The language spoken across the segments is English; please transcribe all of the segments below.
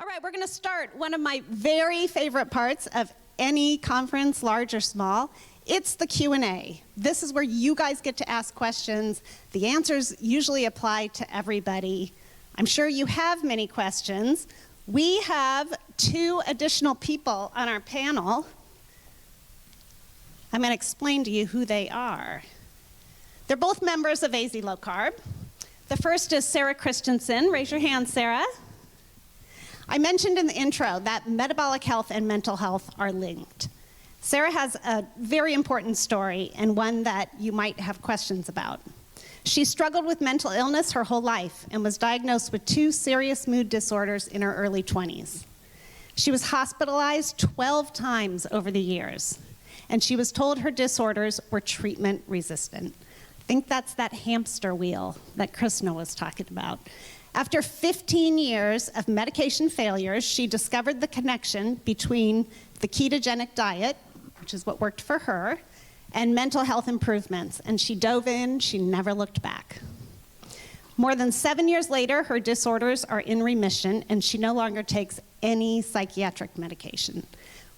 All right, we're going to start one of my very favorite parts of any conference, large or small. It's the Q&A. This is where you guys get to ask questions. The answers usually apply to everybody. I'm sure you have many questions. We have 2 additional people on our panel. I'm going to explain to you who they are. They're both members of AZLOWCARB. The first is Sarah Christensen. Raise your hand, Sarah. I mentioned in the intro that metabolic health and mental health are linked. Sarah has a very important story and one that you might have questions about. She struggled with mental illness her whole life and was diagnosed with 2 serious mood disorders in her early 20s. She was hospitalized 12 times over the years, and she was told her disorders were treatment resistant. I think that's that hamster wheel that Krisna was talking about. After 15 years of medication failures, she discovered the connection between the ketogenic diet, which is what worked for her, and mental health improvements, and she dove in, she never looked back. More than 7 years later, her disorders are in remission, and she no longer takes any psychiatric medication.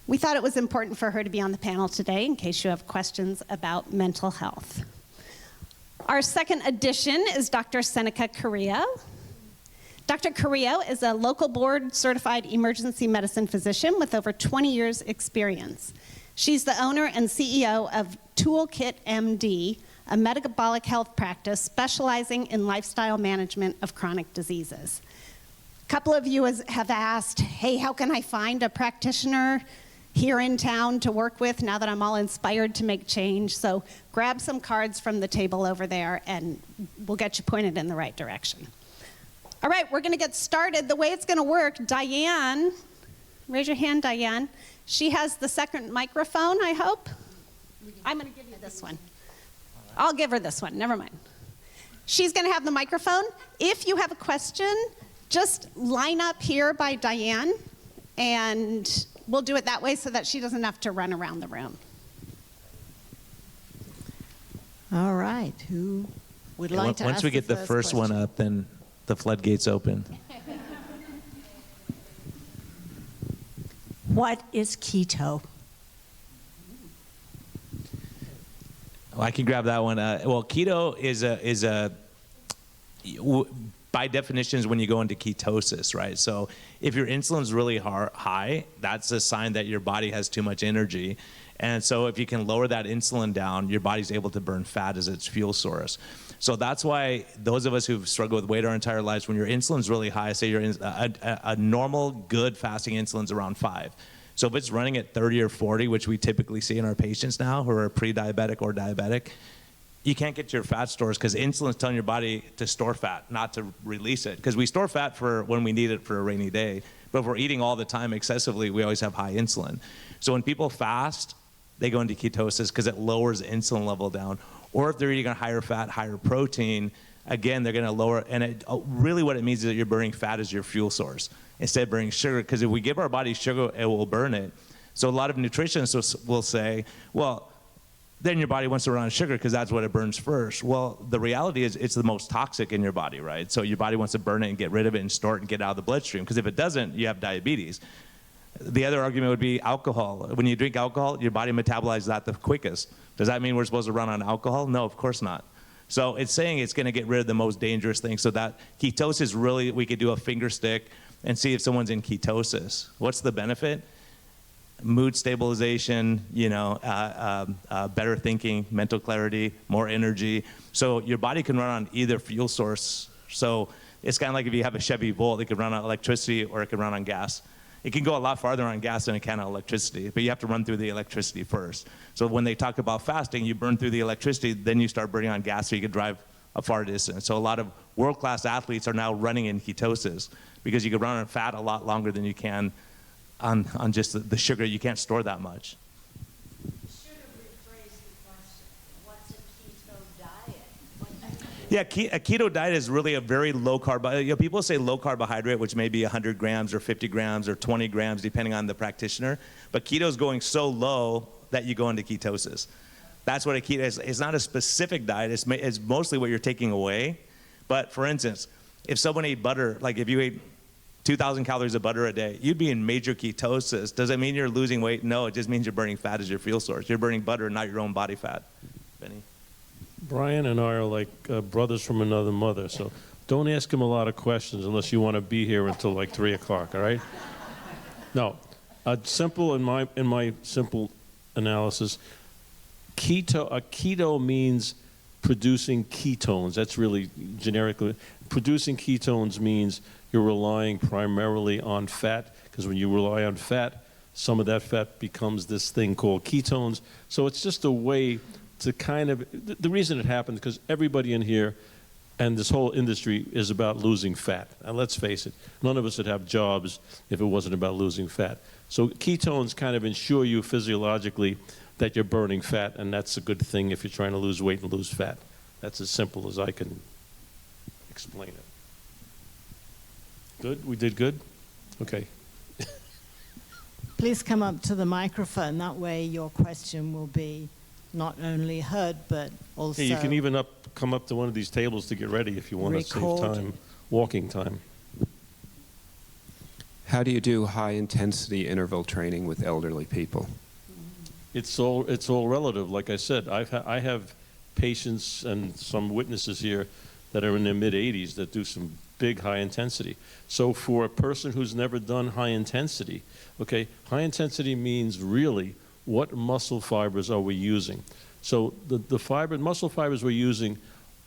We thought it was important for her to be on the panel today in case you have questions about mental health. Our second addition is Dr. Seneca Carillo. Dr. Carillo is a local board-certified emergency medicine physician with over 20 years' experience. She's the owner and CEO of Toolkit MD, a metabolic health practice specializing in lifestyle management of chronic diseases. A couple of you have asked, hey, how can I find a practitioner here in town to work with now that I'm all inspired to make change? So grab some cards from the table over there and we'll get you pointed in the right direction. All right, we're gonna get started. The way it's gonna work, Diane, raise your hand, Diane. She has the second microphone, I hope. I'm gonna give you this one. I'll give her this one, never mind. She's gonna have the microphone. If you have a question, just line up here by Diane, and we'll do it that way so that she doesn't have to run around the room. All right, who would like to ask Once we get the first one up, then the floodgates open. What is keto? Well, I can grab that one. Well, keto is by definition is when you go into ketosis, right? So if your insulin's really high, that's a sign that your body has too much energy. And so if you can lower that insulin down, your body's able to burn fat as its fuel source. So that's why those of us who've struggled with weight our entire lives, when your insulin's really high, say you're a normal, good fasting insulin's around 5. So if it's running at 30 or 40, which we typically see in our patients now who are pre-diabetic or diabetic, you can't get to your fat stores because insulin's telling your body to store fat, not to release it. Because we store fat for when we need it for a rainy day. But if we're eating all the time excessively, we always have high insulin. So when people fast, they go into ketosis because it lowers the insulin level down. Or if they're eating a higher fat, higher protein, again, they're going to lower. And really what it means is that you're burning fat as your fuel source instead of burning sugar. Because if we give our body sugar, it will burn it. So a lot of nutritionists will say, well, then your body wants to run on sugar because that's what it burns first. Well, the reality is it's the most toxic in your body, right? So your body wants to burn it and get rid of it and store it and get it out of the bloodstream. Because if it doesn't, you have diabetes. The other argument would be alcohol. When you drink alcohol, your body metabolizes that the quickest. Does that mean we're supposed to run on alcohol? No, of course not. So it's saying it's going to get rid of the most dangerous thing. So that ketosis really, we could do a finger stick and see if someone's in ketosis. What's the benefit? Mood stabilization, better thinking, mental clarity, more energy. So your body can run on either fuel source. So it's kind of like if you have a Chevy Volt, it can run on electricity or it can run on gas. It can go a lot farther on gas than it can on electricity, but you have to run through the electricity first. So when they talk about fasting, you burn through the electricity, then you start burning on gas so you can drive a far distance. So a lot of world-class athletes are now running in ketosis because you can run on fat a lot longer than you can on just the sugar. You can't store that much. Yeah, a keto diet is really a very low carb. People say low carbohydrate, which may be 100 grams or 50 grams or 20 grams, depending on the practitioner. But keto is going so low that you go into ketosis. That's what a keto is. It's not a specific diet. It's mostly what you're taking away. But for instance, if someone ate butter, like if you ate 2,000 calories of butter a day, you'd be in major ketosis. Does it mean you're losing weight? No, it just means you're burning fat as your fuel source. You're burning butter, not your own body fat. Benny? Brian and I are like brothers from another mother, so don't ask him a lot of questions unless you want to be here until like 3 o'clock, all right? No, in my simple analysis, keto means producing ketones. That's really generically. Producing ketones means you're relying primarily on fat, because when you rely on fat, some of that fat becomes this thing called ketones. So it's just a way to kind of, the reason it happens, because everybody in here and this whole industry is about losing fat. And let's face it, none of us would have jobs if it wasn't about losing fat. So ketones kind of ensure you physiologically that you're burning fat, and that's a good thing if you're trying to lose weight and lose fat. That's as simple as I can explain it. Good? We did good? Okay. Please come up to the microphone. That way your question will be not only heard, but also Hey, you can even come up to one of these tables to get ready if you want to save time, walking time. How do you do high-intensity interval training with elderly people? It's all relative. Like I said, I have patients and some witnesses here that are in their mid-80s that do some big high intensity. So for a person who's never done high intensity, okay, high intensity means really what muscle fibers are we using. So the muscle fibers we're using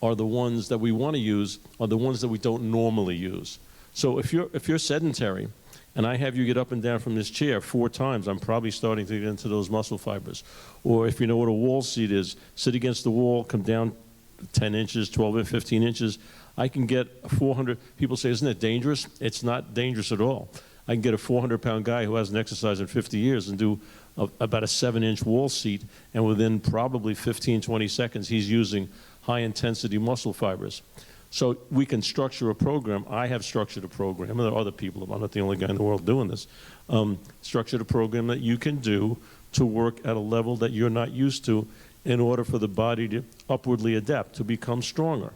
are the ones that we want to use, are the ones that we don't normally use. So if you're sedentary, and I have you get up and down from this chair 4 times, I'm probably starting to get into those muscle fibers. Or if you know what a wall seat is, sit against the wall, come down 10 inches, 12 and 15 inches. I can get a 400, people say, isn't it dangerous? It's not dangerous at all. I can get a 400-pound guy who hasn't exercised in 50 years and do about a 7-inch wall seat, and within probably 15, 20 seconds, he's using high-intensity muscle fibers. So we can structure a program. I have structured a program, and there are other people, I'm not the only guy in the world doing this, structured a program that you can do to work at a level that you're not used to in order for the body to upwardly adapt, to become stronger.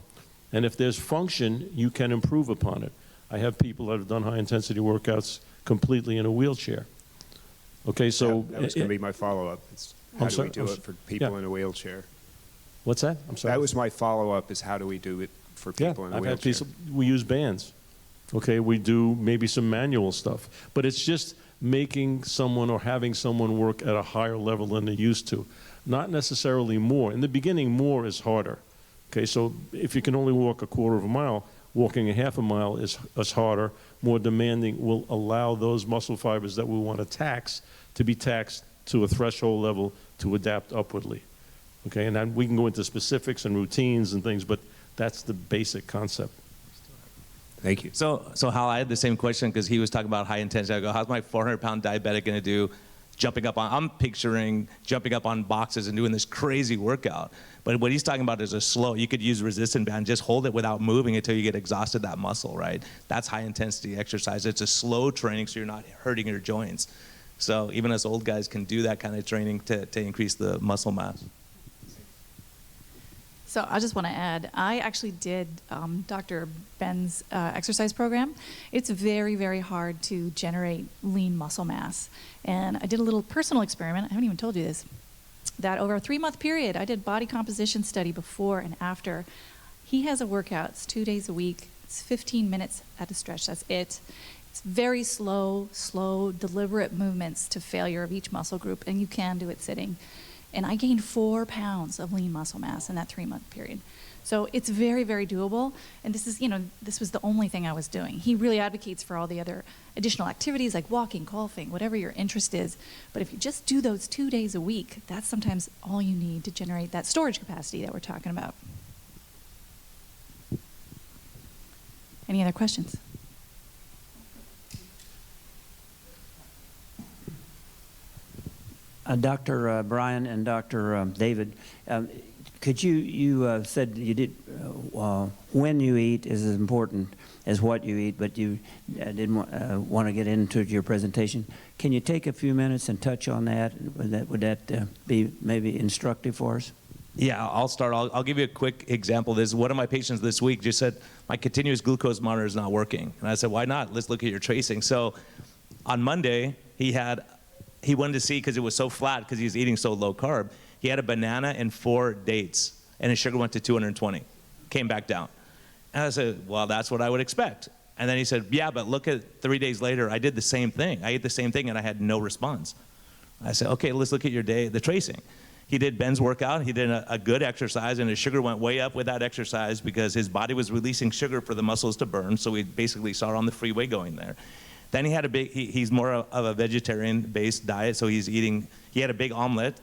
And if there's function, you can improve upon it. I have people that have done high-intensity workouts completely in a wheelchair. Okay, so... That was going to be my follow-up. How do we do it for people in a wheelchair? What's that? I'm sorry. That was my follow-up, is how do we do it for people in a wheelchair? I've had people, we use bands. Okay, we do maybe some manual stuff. But it's just making someone or having someone work at a higher level than they're used to. Not necessarily more. In the beginning, more is harder. Okay, so if you can only walk a quarter of a mile, walking a half a mile is harder, more demanding, will allow those muscle fibers that we want to tax to be taxed to a threshold level to adapt upwardly. Okay, and then we can go into specifics and routines and things, but that's the basic concept. Thank you. So Hal, I had the same question because he was talking about high intensity. I go, how's my 400-pound diabetic going to do I'm picturing jumping up on boxes and doing this crazy workout. But what he's talking about is a slow, you could use resistant band, just hold it without moving until you get exhausted that muscle, right? That's high intensity exercise. It's a slow training so you're not hurting your joints. So even us old guys can do that kind of training to increase the muscle mass. So I just want to add, I actually did Dr. Ben's exercise program. It's very, very hard to generate lean muscle mass. And I did a little personal experiment, I haven't even told you this, that over a 3-month period, I did body composition study before and after. He has a workout, it's 2 days a week, it's 15 minutes at a stretch, that's it. It's very slow, deliberate movements to failure of each muscle group, and you can do it sitting. And I gained 4 pounds of lean muscle mass in that 3-month period. So it's very, very doable. And this is, this was the only thing I was doing. He really advocates for all the other additional activities like walking, golfing, whatever your interest is. But if you just do those 2 days a week, that's sometimes all you need to generate that storage capacity that we're talking about. Any other questions? Dr. Brian and Dr. David, could you said you did, when you eat is as important as what you eat, but you didn't want to get into your presentation. Can you take a few minutes and touch on that? Would that be maybe instructive for us? Yeah, I'll start. I'll give you a quick example. This one of my patients this week just said, my continuous glucose monitor is not working. And I said, why not? Let's look at your tracing. So on Monday, he wanted to see, because it was so flat because he was eating so low carb, he had a banana and 4 dates, and his sugar went to 220, came back down. And I said, well, that's what I would expect. And then he said, yeah, but look at 3 days later, I did the same thing. I ate the same thing and I had no response. I said, okay, let's look at your the tracing. He did Ben's workout, he did a good exercise, and his sugar went way up with that exercise because his body was releasing sugar for the muscles to burn, so we basically saw it on the freeway going there. Then he had he's more of a vegetarian-based diet, so he had a big omelet,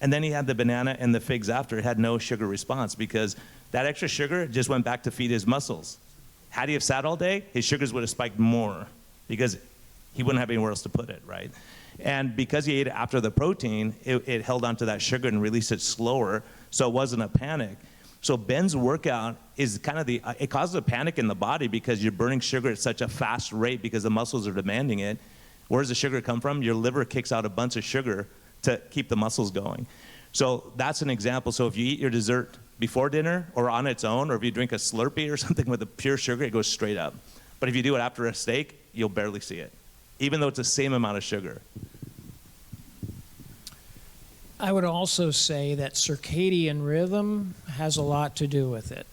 and then he had the banana and the figs after. It had no sugar response because that extra sugar just went back to feed his muscles. Had he have sat all day, his sugars would have spiked more because he wouldn't have anywhere else to put it, right? And because he ate it after the protein, it held onto that sugar and released it slower, so it wasn't a panic. So Ben's workout is kind of it causes a panic in the body because you're burning sugar at such a fast rate because the muscles are demanding it. Where does the sugar come from? Your liver kicks out a bunch of sugar to keep the muscles going. So that's an example. So if you eat your dessert before dinner or on its own, or if you drink a Slurpee or something with a pure sugar, it goes straight up. But if you do it after a steak, you'll barely see it, even though it's the same amount of sugar. I would also say that circadian rhythm has a lot to do with it.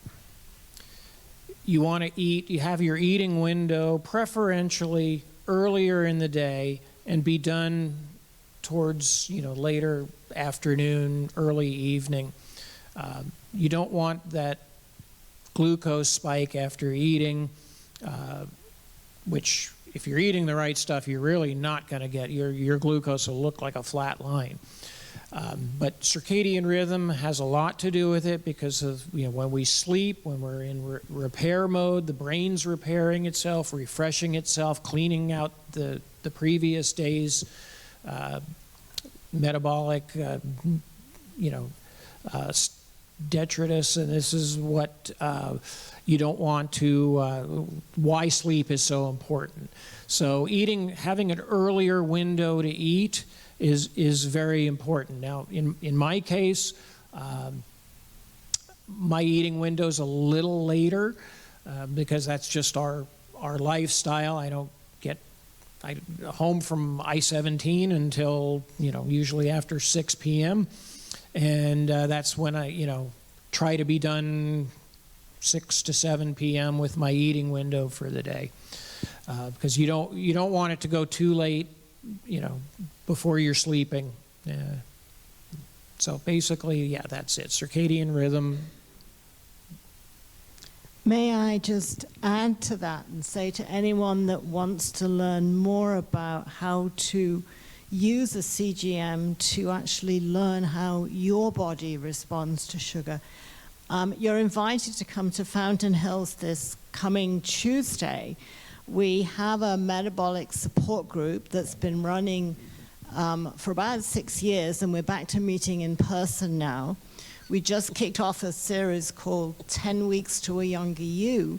You want to eat, you have your eating window preferentially earlier in the day and be done towards, later afternoon, early evening. You don't want that glucose spike after eating, which if you're eating the right stuff, you're really not going to get, your glucose will look like a flat line. But circadian rhythm has a lot to do with it because of, when we sleep, when we're in repair mode, the brain's repairing itself, refreshing itself, cleaning out the previous day's metabolic, detritus, and this is what you don't want to, why sleep is so important. So having an earlier window to eat is very important. Now, in my case, my eating window's a little later because that's just our lifestyle. I don't get home from I-17 until usually after 6 p.m. and that's when I try to be done 6 to 7 p.m. with my eating window for the day because you don't want it to go too late, before you're sleeping. So basically, yeah, that's it. Circadian rhythm. May I just add to that and say to anyone that wants to learn more about how to use a CGM to actually learn how your body responds to sugar, you're invited to come to Fountain Hills this coming Tuesday. We have a metabolic support group that's been running for about 6 years, and we're back to meeting in person now. We just kicked off a series called 10 Weeks to a Younger You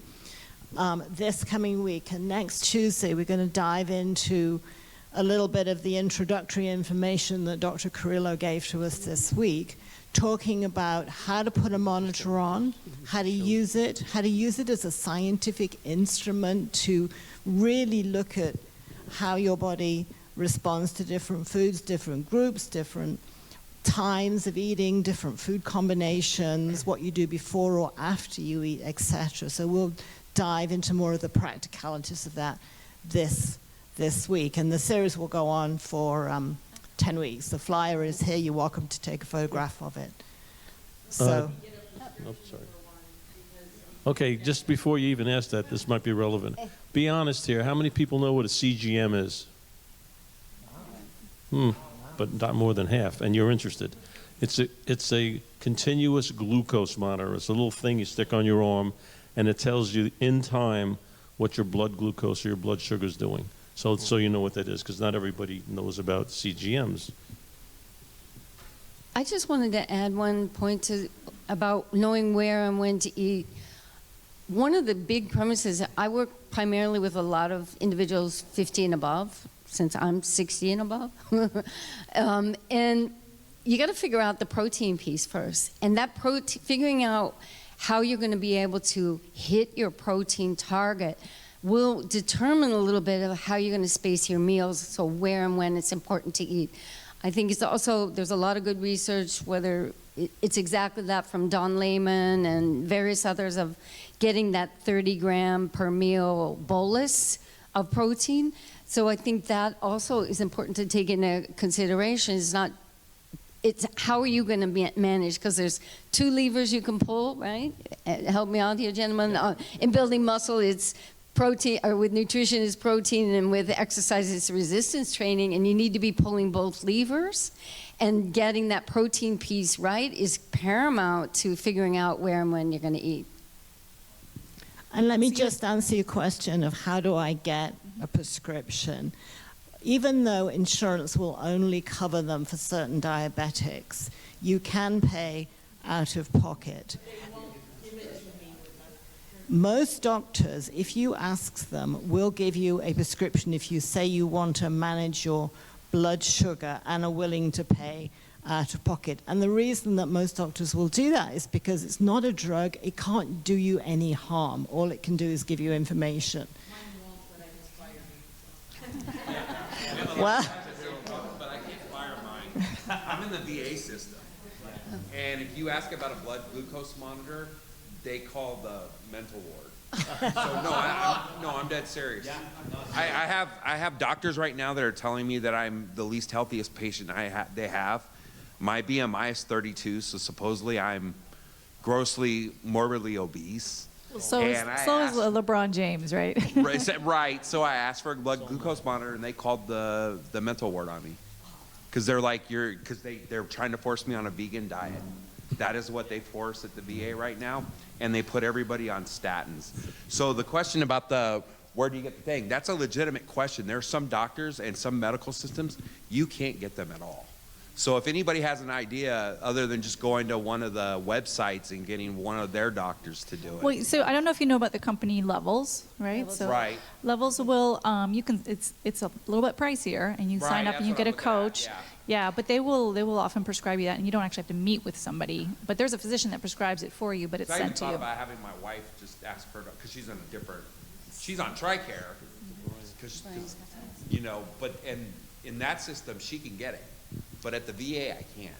this coming week, and next Tuesday we're going to dive into a little bit of the introductory information that Dr. Carillo gave to us this week, talking about how to put a monitor on, how to use it as a scientific instrument to really look at how your body responds to different foods, different groups, different times of eating, different food combinations, what you do before or after you eat, etc. So we'll dive into more of the practicalities of that this week. And the series will go on for 10 weeks. The flyer is here. You're welcome to take a photograph of it. So. Oh, sorry. Okay, just before you even ask that, this might be relevant. Be honest here. How many people know what a CGM is? But not more than half, and you're interested. It's a continuous glucose monitor. It's a little thing you stick on your arm, and it tells you in time what your blood glucose or your blood sugar is doing. So you know what that is, because not everybody knows about CGMs. I just wanted to add one point about knowing where and when to eat. One of the big premises, I work primarily with a lot of individuals 50 and above, since I'm 60 and above. And you got to figure out the protein piece first. And that figuring out how you're going to be able to hit your protein target will determine a little bit of how you're going to space your meals, so where and when it's important to eat. I think it's also, there's a lot of good research, whether it's exactly that from Don Layman and various others, of getting that 30 gram per meal bolus of protein. So I think that also is important to take into consideration. It's how are you going to manage, because there's two levers you can pull, right? Help me out here, gentlemen. In building muscle, it's protein, or with nutrition is protein, and with exercise it's resistance training, and you need to be pulling both levers, and getting that protein piece right is paramount to figuring out where and when you're going to eat. And let me just answer your question of how do I get a prescription. Even though insurance will only cover them for certain diabetics, you can pay out of pocket. Most doctors, if you ask them, will give you a prescription if you say you want to manage your blood sugar and are willing to pay out of pocket. And the reason that most doctors will do that is because it's not a drug. It can't do you any harm. All it can do is give you information. Well, but I can't fire mine. I'm in the VA system, and if you ask about a blood glucose monitor, they call the mental ward. So I'm dead serious. I have doctors right now that are telling me that I'm the least healthiest patient they have. My BMI is 32, so supposedly I'm grossly morbidly obese. So is LeBron James, right? Right. So I asked for a blood glucose monitor, and they called the mental ward on me, because they're like, they're trying to force me on a vegan diet. That is what they force at the VA right now, and they put everybody on statins. So the question about where do you get the thing? That's a legitimate question. There are some doctors and some medical systems you can't get them at all. So if anybody has an idea, other than just going to one of the websites and getting one of their doctors to do it. Well, so I don't know if you know about the company Levels, right? Right. Levels will, it's a little bit pricier, and you sign up and you get a coach. Yeah, but they will often prescribe you that, and you don't actually have to meet with somebody. But there's a physician that prescribes it for you, but it's sent to you. I even thought about having my wife just ask her, because she's on TRICARE, because but in that system she can get it. But at the VA, I can't.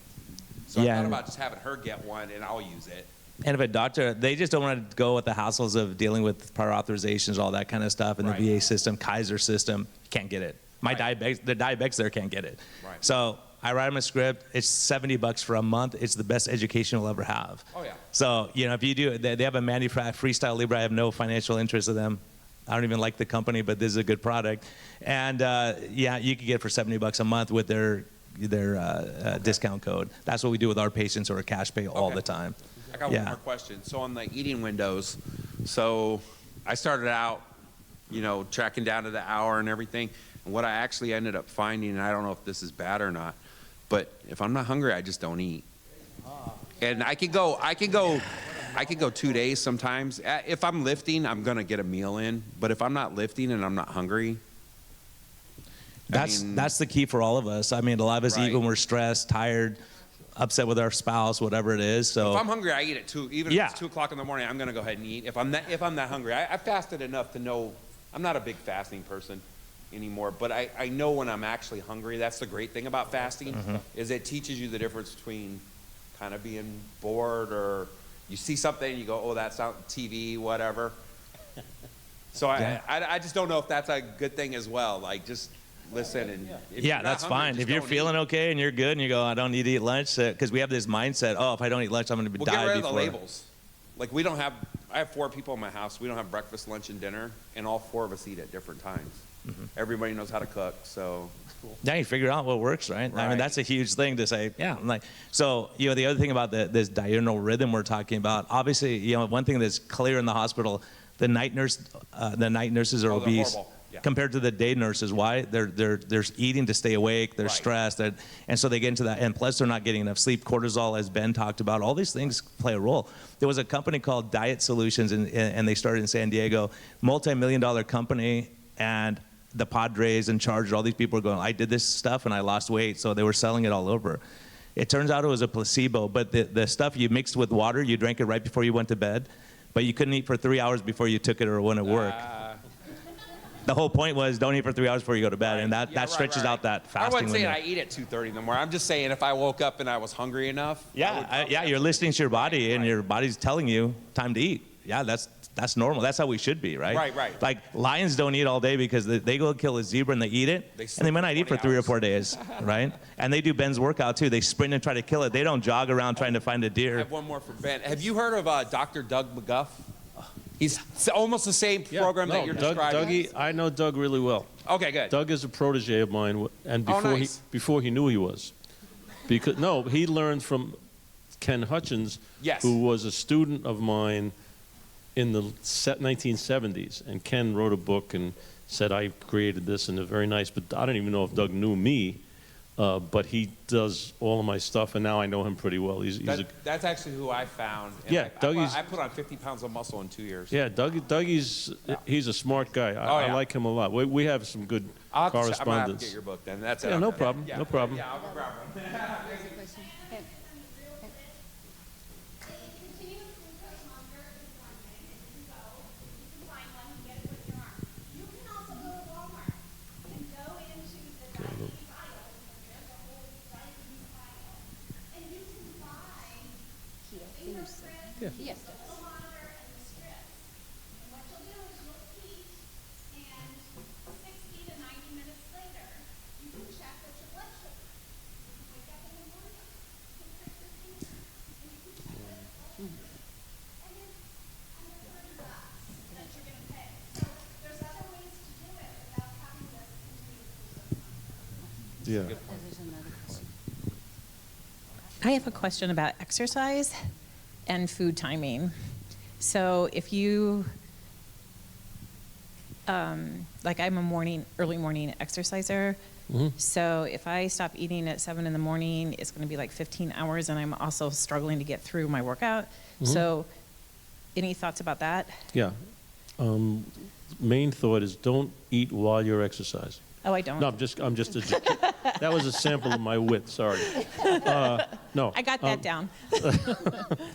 So I thought about just having her get one, and I'll use it. And if a doctor, they just don't want to go with the hassles of dealing with prior authorizations, all that kind of stuff, in the VA system, Kaiser system, can't get it. The diabetics there can't get it. Right. So I write them a script. It's $70 for a month. It's the best education you'll ever have. Oh, yeah. So, if you do, they have a Freestyle Libre. I have no financial interest in them. I don't even like the company, but this is a good product. And you can get it for $70 a month with their discount code. That's what we do with our patients who are cash pay all the time. I got one more question. So on the eating windows, so I started out, tracking down to the hour and everything. And what I actually ended up finding, and I don't know if this is bad or not, but if I'm not hungry, I just don't eat. And I could go 2 days sometimes. If I'm lifting, I'm gonna get a meal in. But if I'm not lifting and I'm not hungry, that's the key for all of us. I mean, a lot of us eat when we're stressed, tired, upset with our spouse, whatever it is. So if I'm hungry, I eat at 2. Even if it's 2 o'clock in the morning, I'm gonna go ahead and eat. If I'm that hungry, I fasted enough to know. I'm not a big fasting person anymore, but I know when I'm actually hungry. That's the great thing about fasting, is it teaches you the difference between kind of being bored, or you see something and you go, oh, that's on TV, whatever. So I just don't know if that's a good thing as well. Like, just listen, and that's fine. If you're feeling okay and you're good and you go, I don't need to eat lunch, because we have this mindset, if I don't eat lunch, I'm going to die before. Get rid of the labels. Like, I have 4 people in my house. We don't have breakfast, lunch, and dinner, and all 4 of us eat at different times. Everybody knows how to cook, so. Yeah, you figure out what works, right? I mean, that's a huge thing to say. Yeah, so the other thing about this diurnal rhythm we're talking about, obviously, one thing that's clear in the hospital, the night nurses are obese compared to the day nurses. Why? They're eating to stay awake. They're stressed, and so they get into that. And plus, they're not getting enough sleep. Cortisol, as Ben talked about, all these things play a role. There was a company called Diet Solutions, and they started in San Diego, multi-million-dollar company, and the Padres and Chargers, all these people are going, I did this stuff and I lost weight, so they were selling it all over. It turns out it was a placebo, but the stuff you mixed with water, you drank it right before you went to bed, but you couldn't eat for 3 hours before you took it or it wouldn't work. The whole point was don't eat for 3 hours before you go to bed, and that stretches out that fasting I wasn't saying window. I eat at 2:30 in the morning. I'm just saying if I woke up and I was hungry enough. Yeah, you're listening to your body, and your body's telling you time to eat. Yeah, that's normal. That's how we should be, right? Right. Like lions don't eat all day because they go kill a zebra and they eat it, and they might not eat for 3 or 4 days, right? And they do Ben's workout too. They sprint and try to kill it. They don't jog around trying to find a I deer. have one more for Ben. Have you heard of Dr. Doug McGuff? He's almost the same program that you're describing. Dougie, I know Doug really well. Okay, good. Doug is a protege of mine, and nice. before he knew he was, because he learned from Ken Hutchins, Yes. who was a student of mine in the 1970s, and Ken wrote a book and said I created this, and it's very nice. But I don't even know if Doug knew me, but he does all of my stuff, and now I know him pretty well. That's actually who I found. And Yeah, Dougie's. I put on 50 pounds of muscle in 2 years. Yeah, he's a smart guy. I like him a lot. We have some good I'm gonna have to correspondence. get your book then. That's it. Yeah, I'm no done. problem. Yeah. No problem. Yeah, I'll go grab one. Yes. Yeah. I have a question about exercise and food timing. So if you, like I'm a early morning exerciser. So if I stop eating at 7 in the morning, it's going to be like 15 hours, and I'm also struggling to get through my workout. So any thoughts about that? Yeah. Main thought is don't eat while you're exercising. Oh, I don't. No, I'm just that was a sample of my wit. Sorry. No. I got that down.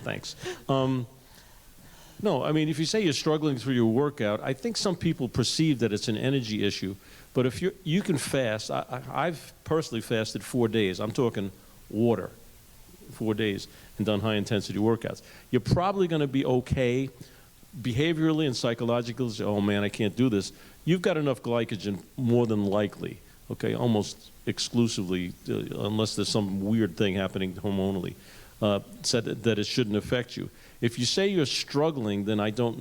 Thanks. No, I mean, if you say you're struggling through your workout, I think some people perceive that it's an energy issue. But if you can fast, I've personally fasted 4 days. I'm talking water, 4 days, and done high-intensity workouts. You're probably going to be okay behaviorally and psychologically. Say, oh, man, I can't do this. You've got enough glycogen, more than likely, okay, almost exclusively, unless there's some weird thing happening hormonally, said that it shouldn't affect you. If you say you're struggling, then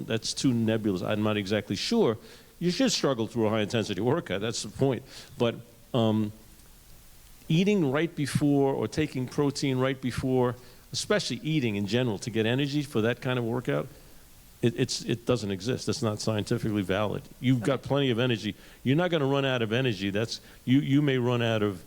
that's too nebulous. I'm not exactly sure. You should struggle through a high-intensity workout. That's the point. But eating right before or taking protein right before, especially eating in general to get energy for that kind of workout, it doesn't exist. That's not scientifically valid. You've got plenty of energy. You're not going to run out of energy. You may run out of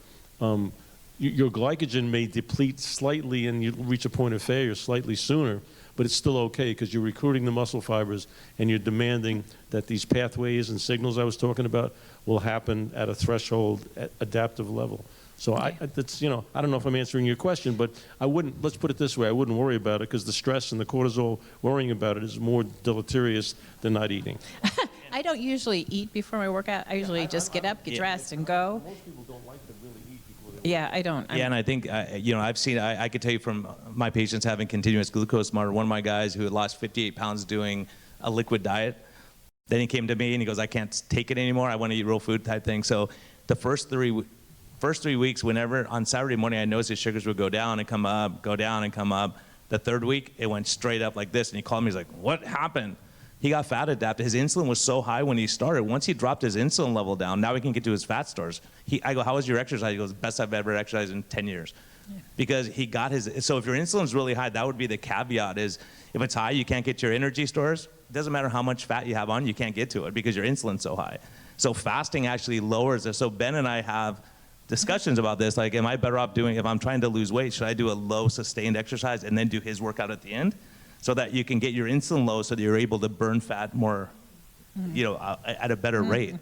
your glycogen may deplete slightly and you reach a point of failure slightly sooner, but it's still okay because you're recruiting the muscle fibers and you're demanding that these pathways and signals I was talking about will happen at a threshold adaptive level. So that's, I don't know if I'm answering your question, but let's put it this way, I wouldn't worry about it because the stress and the cortisol, worrying about it is more deleterious than not eating. I don't usually eat before my workout. I usually just get up, get dressed, and go. Most people don't like to really eat before they Yeah, I don't. Yeah, and I think, I've seen, I could tell you from my patients having continuous glucose monitor, one of my guys who had lost 58 pounds doing a liquid diet, then he came to me and he goes, I can't take it anymore. I want to eat real food type thing. So the first 3 weeks, whenever on Saturday morning I noticed his sugars would go down and come up, go down and come up. The third week, it went straight up like this. And he called me, he's like, what happened? He got fat adapted. His insulin was so high when he started. Once he dropped his insulin level down, now we can get to his fat stores. I go, how was your exercise? He goes, best I've ever exercised in 10 years. Yeah. Because he got so if your insulin's really high, that would be the caveat is if it's high, you can't get your energy stores. It doesn't matter how much fat you have on, you can't get to it because your insulin's so high. So fasting actually lowers it. So Ben and I have discussions about this, like, am I better off if I'm trying to lose weight, should I do a low sustained exercise and then do his workout at the end? So that you can get your insulin low so that you're able to burn fat more, at a better rate.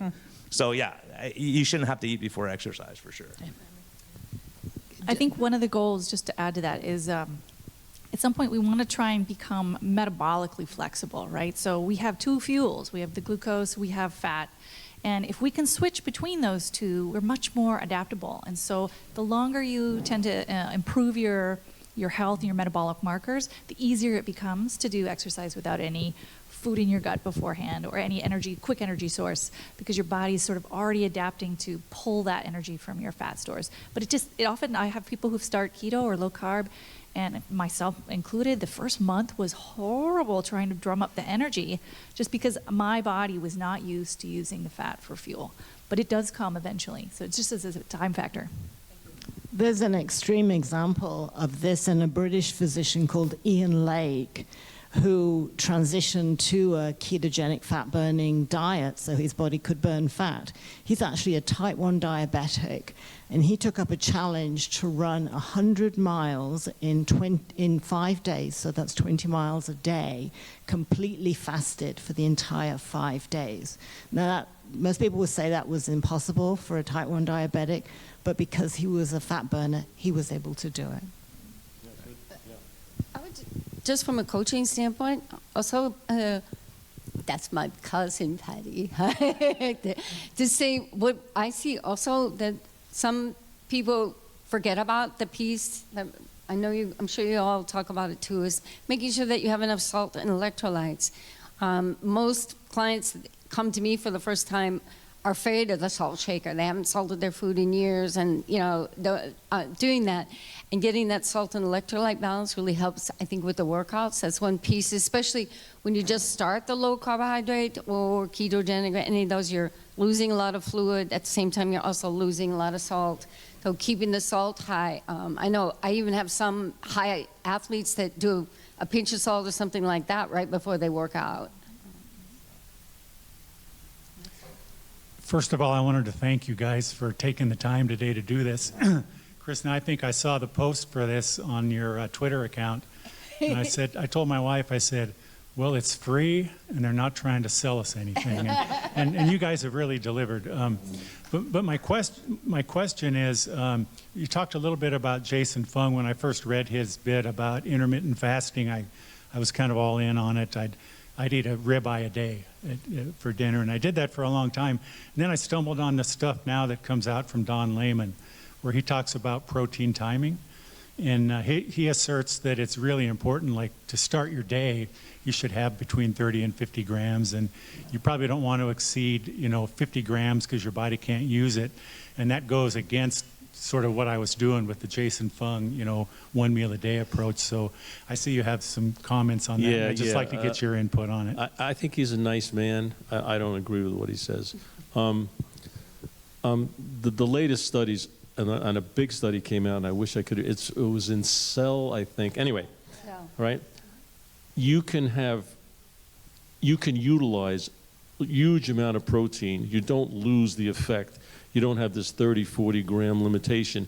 So yeah, you shouldn't have to eat before exercise for sure. I think one of the goals, just to add to that, is at some point we want to try and become metabolically flexible, right? So we have two fuels. We have the glucose, we have fat. And if we can switch between those two, we're much more adaptable. And so the longer you tend to improve your health and your metabolic markers, the easier it becomes to do exercise without any food in your gut beforehand or any quick energy source, because your body's sort of already adapting to pull that energy from your fat stores. But it often, I have people who start keto or low carb, and myself included, the first month was horrible trying to drum up the energy just because my body was not used to using the fat for fuel. But it does come eventually, so it's just as a time factor. There's an extreme example of this in a British physician called Ian Lake, who transitioned to a ketogenic fat-burning diet so his body could burn fat. He's actually a type 1 diabetic, and he took up a challenge to run 100 miles in 5 days, so that's 20 miles a day, completely fasted for the entire 5 days. Now, most people would say that was impossible for a type 1 diabetic, but because he was a fat burner, he was able to do it. Just from a coaching standpoint, also, that's my cousin, Patty, to say what I see also that some people forget about the piece that I'm sure you all talk about it too, is making sure that you have enough salt and electrolytes. Most clients come to me for the first time are afraid of the salt shaker. They haven't salted their food in years, and doing that and getting that salt and electrolyte balance really helps, I think, with the workouts. That's one piece, especially when you just start the low carbohydrate or ketogenic or any of those, you're losing a lot of fluid. At the same time, you're also losing a lot of salt. So keeping the salt high. I know I even have some high athletes that do a pinch of salt or something like that right before they work out. First of all, I wanted to thank you guys for taking the time today to do this. Krisna, I think I saw the post for this on your Twitter account, and I told my wife, I said, well, it's free, and they're not trying to sell us anything, and you guys have really delivered. But my question is, you talked a little bit about Jason Fung. When I first read his bit about intermittent fasting, I was kind of all in on it. I'd eat a ribeye a day for dinner, and I did that for a long time. And then I stumbled on the stuff now that comes out from Don Layman, where he talks about protein timing. And he asserts that it's really important, like to start your day, you should have between 30 and 50 grams. And you probably don't want to exceed, 50 grams because your body can't use it. And that goes against sort of what I was doing with the Jason Fung, 1 meal a day approach. So I see you have some comments on that. Yeah, I'd just like to get your input on it. I think he's a nice man. I don't agree with what he says. The latest studies, and a big study came out, and I wish I could. It was in Cell, I think. Anyway, right? You can utilize a huge amount of protein. You don't lose the effect. You don't have this 30, 40 gram limitation.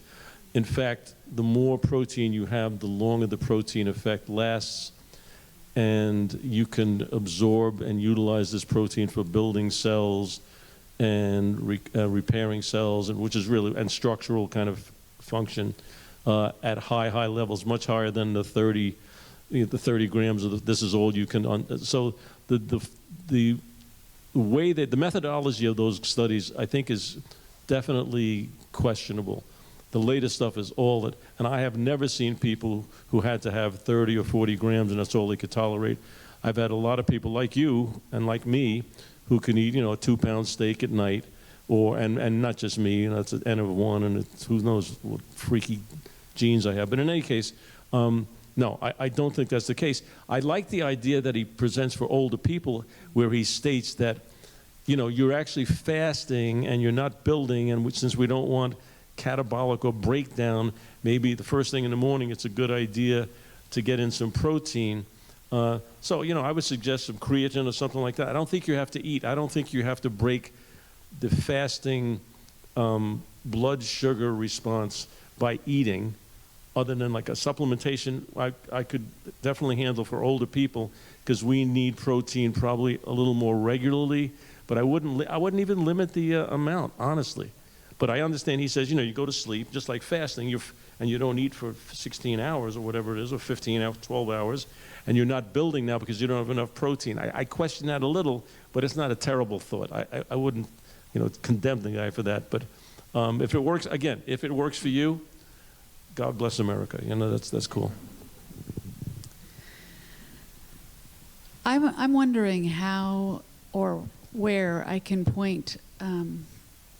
In fact, the more protein you have, the longer the protein effect lasts, and you can absorb and utilize this protein for building cells and repairing cells, which is really, and structural kind of function at high levels, much higher than the 30 grams of this is all you can. So the way that the methodology of those studies, I think, is definitely questionable. The latest stuff is all that, and I have never seen people who had to have 30 or 40 grams and that's all they could tolerate. I've had a lot of people like you and like me who can eat, a 2-pound steak at night, and not just me, it's an N of 1, and who knows what freaky genes I have. But in any case, no, I don't think that's the case. I like the idea that he presents for older people, where he states that, you're actually fasting and you're not building, and since we don't want catabolic or breakdown, maybe the first thing in the morning, it's a good idea to get in some protein. So, I would suggest some creatine or something like that. I don't think you have to eat. I don't think you have to break the fasting blood sugar response by eating, other than like a supplementation. I could definitely handle for older people, because we need protein probably a little more regularly, but I wouldn't even limit the amount, honestly. But I understand he says, you go to sleep, just like fasting, and you don't eat for 16 hours or whatever it is, or 15 hours, 12 hours, and you're not building now because you don't have enough protein. I question that a little, but it's not a terrible thought. I wouldn't, condemn the guy for that. But if it works, again, if it works for you, God bless America. That's cool. I'm wondering how or where I can point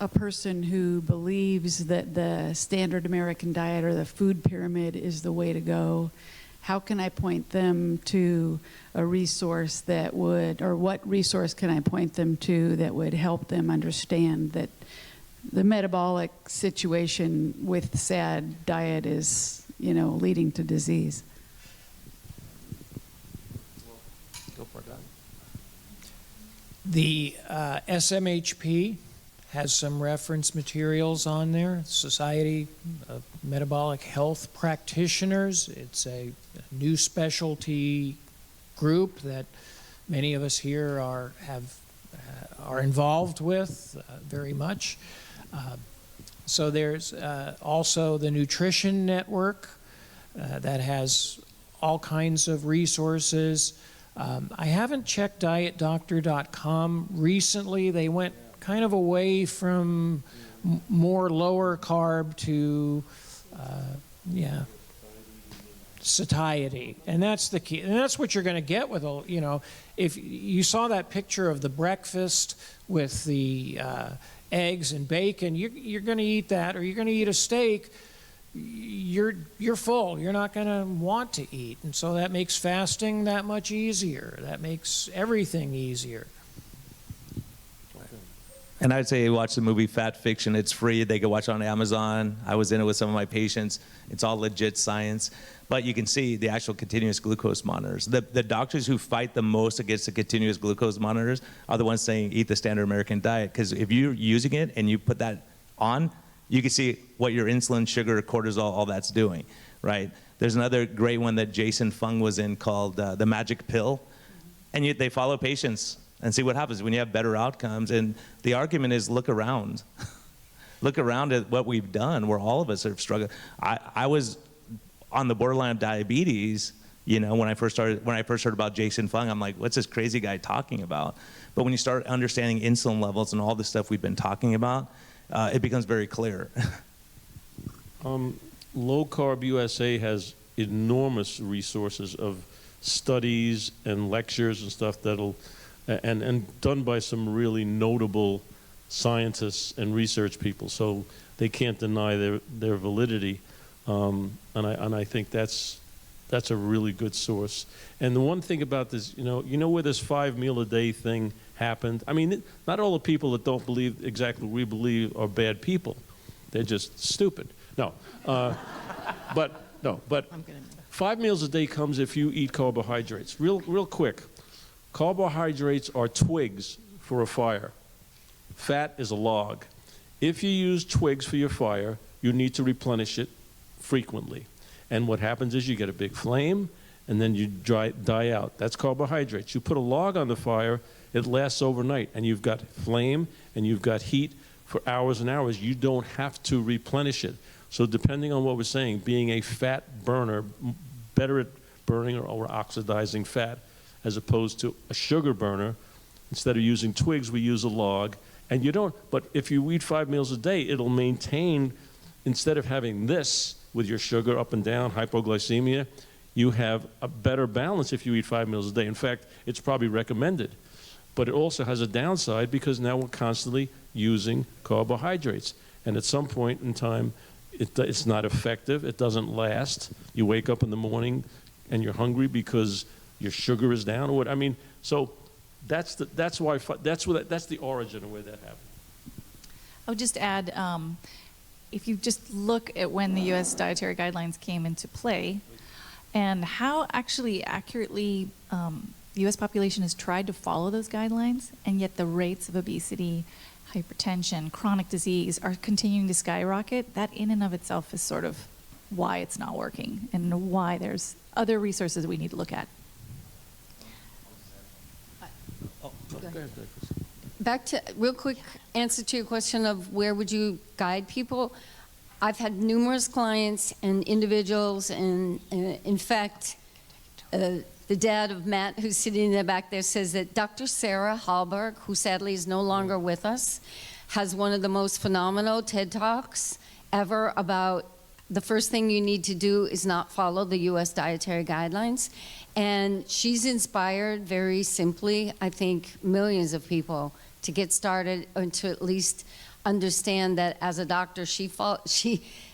a person who believes that the standard American diet or the food pyramid is the way to go. How can I point them to a resource that would, or what resource can I point them to that would help them understand that the metabolic situation with SAD diet is, leading to disease? Go for it, Don. The SMHP has some reference materials on there. Society of Metabolic Health Practitioners. It's a new specialty group that many of us here are involved with very much. So there's also the Nutrition Network that has all kinds of resources. I haven't checked dietdoctor.com recently. They went kind of away from more lower carb to, satiety. And that's the key. And that's what you're going to get with, if you saw that picture of the breakfast with the eggs and bacon, you're going to eat that, or you're going to eat a steak, you're full. You're not going to want to eat. And so that makes fasting that much easier. That makes everything easier. And I'd say watch the movie Fat Fiction. It's free. They can watch it on Amazon. I was in it with some of my patients. It's all legit science. But you can see the actual continuous glucose monitors. The doctors who fight the most against the continuous glucose monitors are the ones saying eat the standard American diet. Because if you're using it and you put that on, you can see what your insulin, sugar, cortisol, all that's doing, right? There's another great one that Jason Fung was in called The Magic Pill. And they follow patients and see what happens when you have better outcomes. And the argument is look around. Look around at what we've done, where all of us are struggling. I was on the borderline of diabetes, when I first heard about Jason Fung, I'm like, what's this crazy guy talking about? But when you start understanding insulin levels and all the stuff we've been talking about, it becomes very clear. Low Carb USA has enormous resources of studies and lectures and stuff and done by some really notable scientists and research people, so they can't deny their validity. And I think that's a really good source. And the one thing about this, where this 5 meal a day thing happened. I mean, not all the people that don't believe exactly what we believe are bad people. They're just stupid. No, but 5 meals a day comes if you eat carbohydrates. Real quick. Carbohydrates are twigs for a fire. Fat is a log. If you use twigs for your fire, you need to replenish it frequently. And what happens is you get a big flame, and then you die out. That's carbohydrates. You put a log on the fire, it lasts overnight, and you've got flame, and you've got heat for hours and hours. You don't have to replenish it. So depending on what we're saying, being a fat burner, better at burning or oxidizing fat, as opposed to a sugar burner. Instead of using twigs, we use a log. And but if you eat 5 meals a day, it'll maintain, instead of having this with your sugar up and down, hypoglycemia, you have a better balance if you eat 5 meals a day. In fact, it's probably recommended. But it also has a downside because now we're constantly using carbohydrates. And at some point in time, it's not effective, it doesn't last. You wake up in the morning and you're hungry because your sugar is down, or what? I mean, so that's the origin of where that happened. I would just add, if you just look at when the U.S. dietary guidelines came into play, and how actually accurately the U.S. population has tried to follow those guidelines, and yet the rates of obesity, hypertension, chronic disease are continuing to skyrocket, that in and of itself is sort of why it's not working, and why there's other resources we need to look at. Go ahead, Chris. back to, real quick answer to your question of where would you guide people. I've had numerous clients and individuals, and in fact, the dad of Matt, who's sitting in the back there, says that Dr. Sarah Hallberg, who sadly is no longer with us, has one of the most phenomenal TED Talks ever about the first thing you need to do is not follow the U.S. dietary guidelines. And she's inspired, very simply, I think, millions of people to get started and to at least understand that as a doctor, she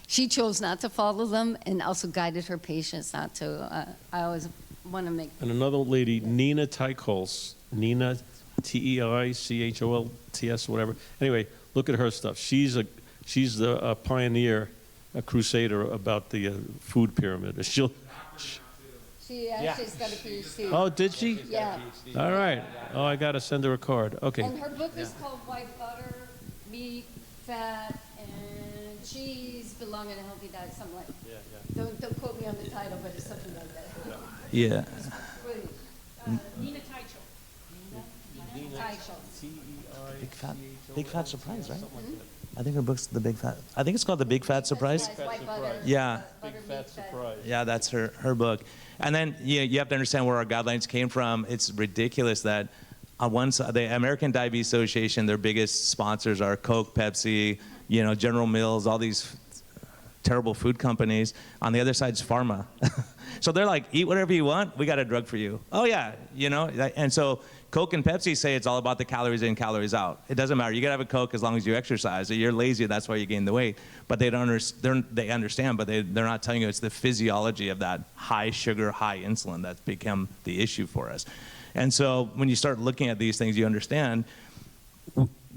chose not to follow them and also guided her patients not to. I always want to make. And another lady, Nina Teichholz, Nina, Teichholts, whatever. Anyway, look at her stuff. She's the pioneer, a crusader about the food pyramid. She actually's got a PhD. Oh, did she? Yeah. All right. Oh, I got to send her a card. Okay. And her book is called White Butter, Meat, Fat, and Cheese Belong in a Healthy Diet, something like that. Yeah. Don't quote me on the title, but it's something like that. Yeah. Nina Teichel. Nina Teichel. Big fat surprise, right? I think her book's The Big Fat. I think it's called The Big Fat Surprise. Yeah. Big Fat Surprise. Yeah, that's her book. And then you have to understand where our guidelines came from. It's ridiculous that on one side, the American Diabetes Association, their biggest sponsors are Coke, Pepsi, General Mills, all these terrible food companies. On the other side is pharma. So they're like, eat whatever you want, we got a drug for you. Oh yeah, and so Coke and Pepsi say it's all about the calories in, calories out. It doesn't matter, you gotta have a Coke as long as you exercise. You're lazy, that's why you gain the weight. But they understand, but they're not telling you it's the physiology of that high sugar, high insulin that's become the issue for us. And so when you start looking at these things, you understand,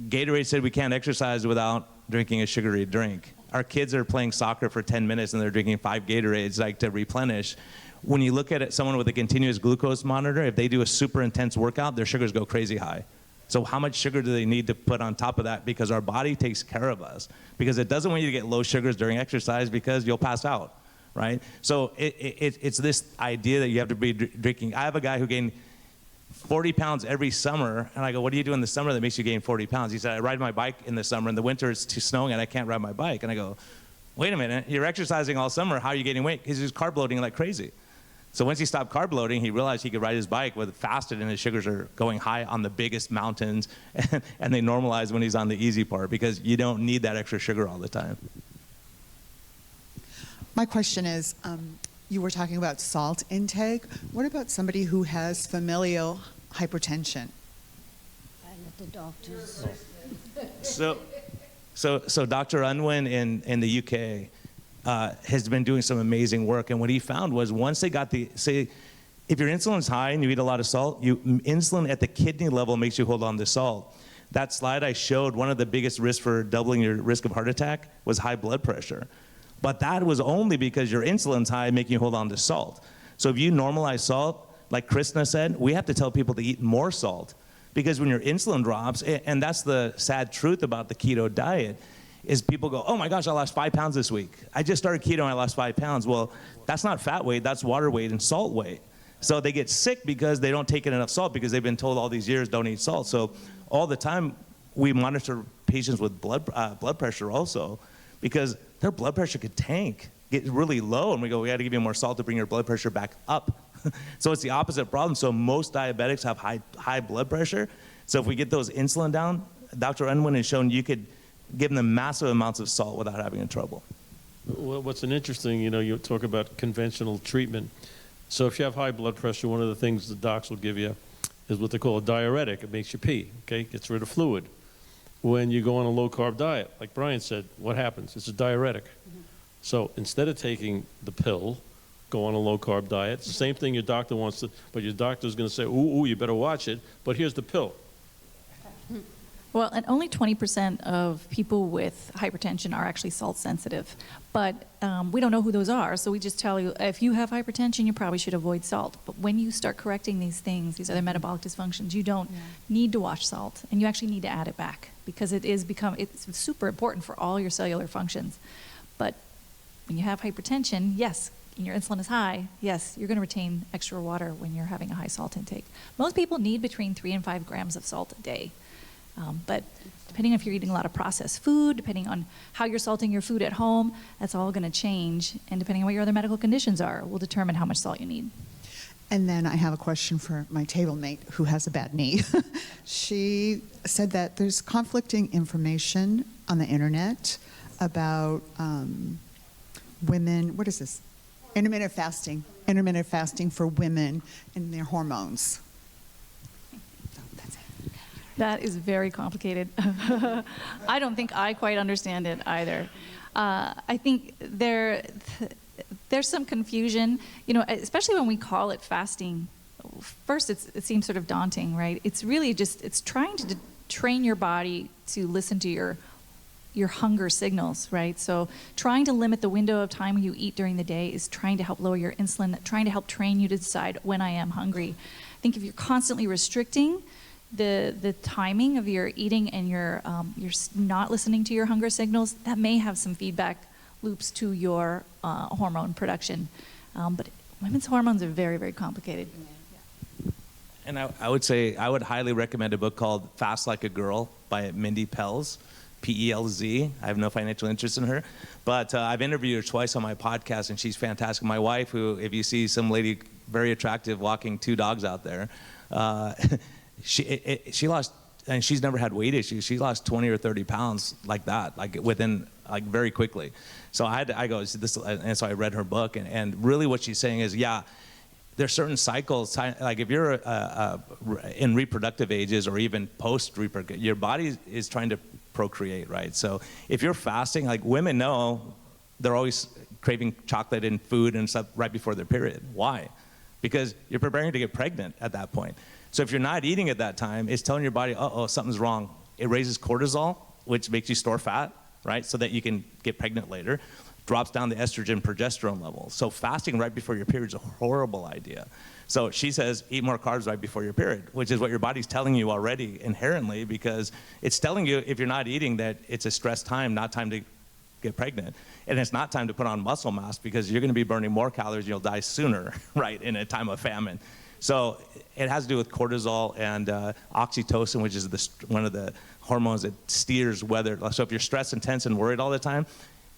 Gatorade said we can't exercise without drinking a sugary drink. Our kids are playing soccer for 10 minutes and they're drinking 5 Gatorades to replenish. When you look at it, someone with a continuous glucose monitor, if they do a super intense workout, their sugars go crazy high. So how much sugar do they need to put on top of that? Because our body takes care of us. Because it doesn't want you to get low sugars during exercise because you'll pass out, right? So it's this idea that you have to be drinking. I have a guy who gained 40 pounds every summer, and I go, what do you do in the summer that makes you gain 40 pounds? He said, I ride my bike in the summer. In the winter, it's too snowing, and I can't ride my bike. And I go, wait a minute, you're exercising all summer. How are you gaining weight? Because he's carb loading like crazy. So once he stopped carb loading, he realized he could ride his bike with fasted, and his sugars are going high on the biggest mountains, and they normalize when he's on the easy part because you don't need that extra sugar all the time. My question is, you were talking about salt intake. What about somebody who has familial hypertension? And at the doctors. So Dr. Unwin in the UK has been doing some amazing work, and what he found was once they got if your insulin's high and you eat a lot of salt, insulin at the kidney level makes you hold on to salt. That slide I showed, one of the biggest risks for doubling your risk of heart attack was high blood pressure. But that was only because your insulin's high, making you hold on to salt. So if you normalize salt, like Krisna said, we have to tell people to eat more salt. Because when your insulin drops, and that's the sad truth about the keto diet, is people go, oh my gosh, I lost 5 pounds this week. I just started keto and I lost 5 pounds. Well, that's not fat weight, that's water weight and salt weight. So they get sick because they don't take in enough salt because they've been told all these years don't eat salt. So all the time we monitor patients with blood pressure also, because their blood pressure could tank, get really low, and we go, we got to give you more salt to bring your blood pressure back up. So it's the opposite problem. So most diabetics have high blood pressure. So if we get those insulin down, Dr. Unwin has shown you could give them massive amounts of salt without having any trouble. Well, what's an interesting, you talk about conventional treatment. So if you have high blood pressure, one of the things the docs will give you is what they call a diuretic. It makes you pee, okay? Gets rid of fluid. When you go on a low-carb diet, like Brian said, what happens? It's a diuretic. So instead of taking the pill, go on a low-carb diet. It's the same thing your doctor wants to, but your doctor's going to say, ooh, you better watch it, but here's the pill. Well, and only 20% of people with hypertension are actually salt sensitive. But we don't know who those are, so we just tell you, if you have hypertension, you probably should avoid salt. But when you start correcting these things, these other metabolic dysfunctions, you don't need to watch salt, and you actually need to add it back, because it's super important for all your cellular functions. But when you have hypertension, yes, and your insulin is high, yes, you're going to retain extra water when you're having a high salt intake. Most people need between 3 and 5 grams of salt a day. But depending if you're eating a lot of processed food, depending on how you're salting your food at home, that's all going to change. And depending on what your other medical conditions are, will determine how much salt you need. And then I have a question for my table mate who has a bad knee. She said that there's conflicting information on the internet about women, what is this? Intermittent fasting for women and their hormones. That is very complicated. I don't think I quite understand it either. I think there's some confusion, especially when we call it fasting. First, it seems sort of daunting, right? It's really just, it's trying to train your body to listen to your hunger signals, right? So trying to limit the window of time you eat during the day is trying to help lower your insulin, trying to help train you to decide when I am hungry. I think if you're constantly restricting the timing of your eating and you're not listening to your hunger signals, that may have some feedback loops to your hormone production. But women's hormones are very, very complicated. And I would say, I would highly recommend a book called Fast Like a Girl by Mindy Pelz, P-E-L-Z. I have no financial interest in her. But I've interviewed her twice on my podcast, and she's fantastic. My wife, who, if you see some lady very attractive walking 2 dogs out there, she lost, and she's never had weight issues. She lost 20 or 30 pounds like that, very quickly. So and so I read her book, and really what she's saying is, yeah, there's certain cycles, like if you're in reproductive ages or even post-reproductive, your body is trying to procreate, right? So if you're fasting, like women know, they're always craving chocolate and food and stuff right before their period. Why? Because you're preparing to get pregnant at that point. So if you're not eating at that time, it's telling your body, uh-oh, something's wrong. It raises cortisol, which makes you store fat, right? So that you can get pregnant later. Drops down the estrogen progesterone levels. So fasting right before your period is a horrible idea. So she says, eat more carbs right before your period, which is what your body's telling you already inherently, because it's telling you if you're not eating that it's a stress time, not time to get pregnant. And it's not time to put on muscle mass because you're going to be burning more calories and you'll die sooner, right, in a time of famine. So it has to do with cortisol and oxytocin, which is one of the hormones that steers whether. So if you're stressed, intense, and worried all the time,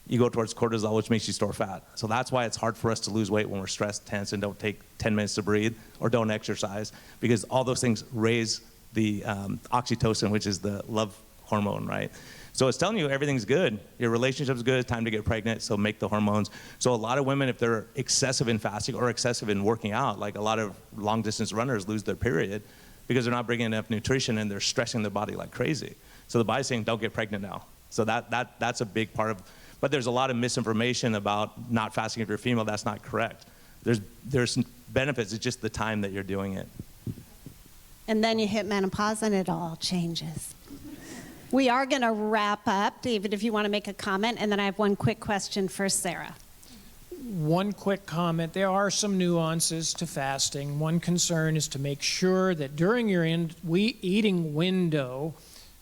you go towards cortisol, which makes you store fat. So that's why it's hard for us to lose weight when we're stressed, tense, and don't take 10 minutes to breathe or don't exercise, because all those things raise the oxytocin, which is the love hormone, right? So it's telling you everything's good. Your relationship's good, it's time to get pregnant, so make the hormones. So a lot of women, if they're excessive in fasting or excessive in working out, like a lot of long-distance runners lose their period because they're not bringing enough nutrition and they're stressing their body like crazy. So the body's saying, don't get pregnant now. So that's a big part of, but there's a lot of misinformation about not fasting if you're female. That's not correct. There's benefits, it's just the time that you're doing it. And then you hit menopause and it all changes. We are going to wrap up, David, if you want to make a comment, and then I have one quick question for Sarah. One quick comment. There are some nuances to fasting. One concern is to make sure that during your eating window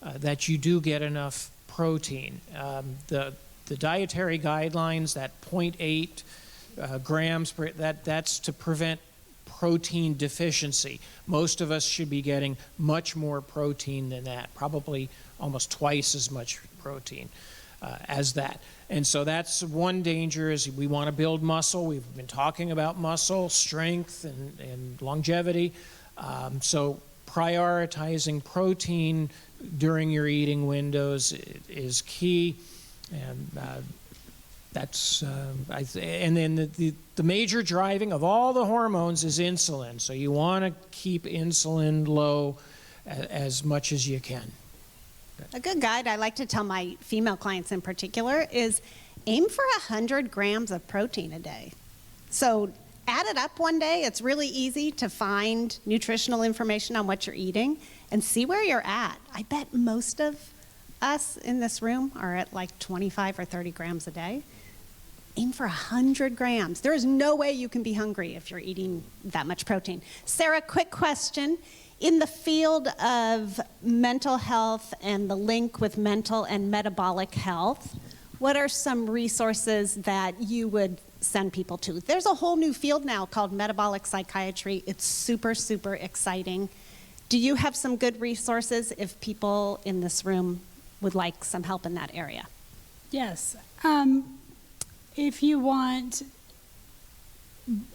that you do get enough protein. The dietary guidelines, that 0.8 grams per, that's to prevent protein deficiency. Most of us should be getting much more protein than that, probably almost twice as much protein as that. And so that's one danger, is we want to build muscle. We've been talking about muscle, strength, and longevity. So prioritizing protein during your eating windows is key. And and then the major driving of all the hormones is insulin. So you want to keep insulin low as much as you can. A good guide I like to tell my female clients in particular is aim for 100 grams of protein a day. So add it up one day. It's really easy to find nutritional information on what you're eating and see where you're at. I bet most of us in this room are at like 25 or 30 grams a day. Aim for 100 grams. There is no way you can be hungry if you're eating that much protein. Sarah, quick question. In the field of mental health and the link with mental and metabolic health, what are some resources that you would send people to? There's a whole new field now called metabolic psychiatry. It's super, super exciting. Do you have some good resources if people in this room would like some help in that area? Yes. If you want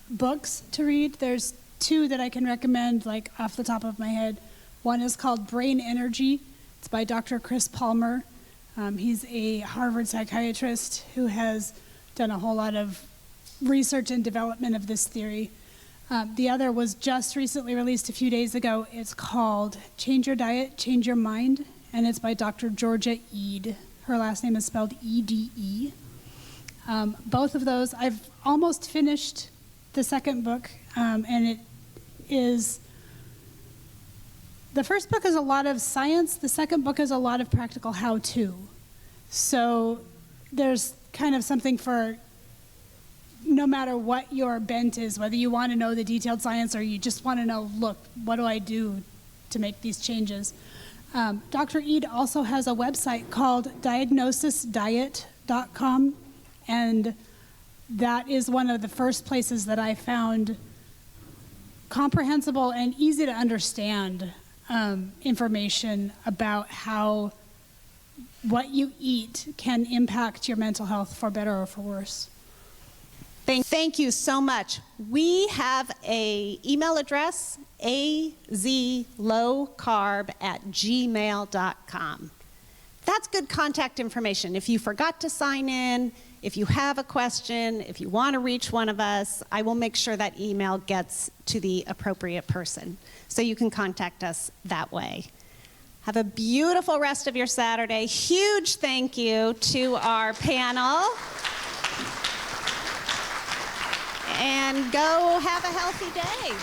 books to read, there's two that I can recommend, like off the top of my head. One is called Brain Energy. It's by Dr. Chris Palmer. He's a Harvard psychiatrist who has done a whole lot of research and development of this theory. The other was just recently released a few days ago. It's called Change Your Diet, Change Your Mind, and it's by Dr. Georgia Ede. Her last name is spelled E-D-E. Both of those, I've almost finished the second book, and it is, the first book is a lot of science, the second book is a lot of practical how-to. So there's kind of something for no matter what your bent is, whether you want to know the detailed science or you just want to know, look, what do I do to make these changes? Dr. Ede also has a website called diagnosisdiet.com, and that is one of the first places that I found comprehensible and easy to understand information about how what you eat can impact your mental health for better or for worse. Thank you so much. We have an email address, azlowcarb@gmail.com. That's good contact information. If you forgot to sign in, if you have a question, if you want to reach one of us, I will make sure that email gets to the appropriate person. So you can contact us that way. Have a beautiful rest of your Saturday. Huge thank you to our panel. And go have a healthy day.